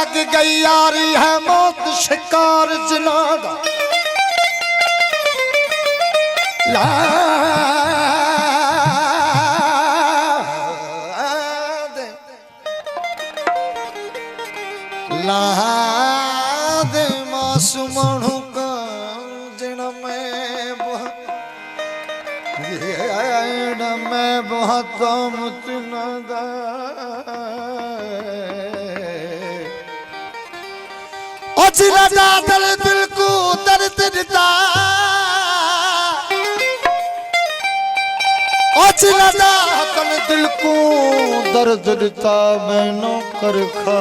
लग गई यारी है मौत शिकार जिनादा ला दे ला दे मासूमानों का जिन में बहुत मुतनदा चिरदा दिल दिल को दर्द देता चिरदा कन दिल को दर्द देता मैनों कर खा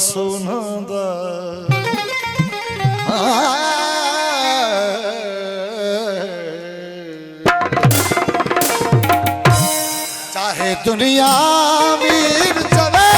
सुनदा चाहे दुनिया मीर चले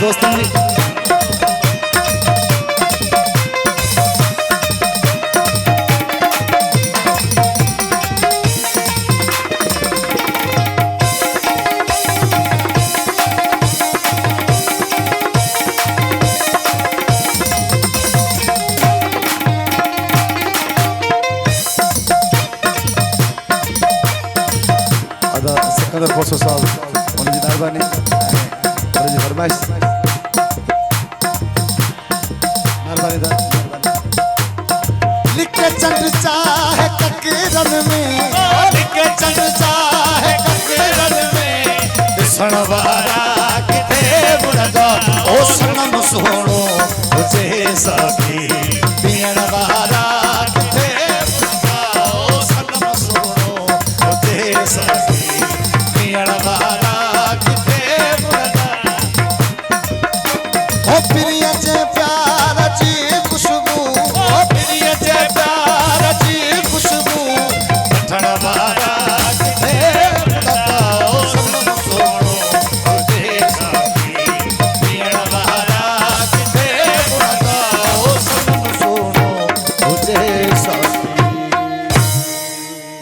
दोस्तों सिकंदर खोसो साहब उनकी मेहरबानी उनकी फरमाइश लिखे चंद चाहे ककीरन में लिखे चंद चाहे ककीरन में सणवारा किथे बुरदा ओ सनम सोनो तुझे सा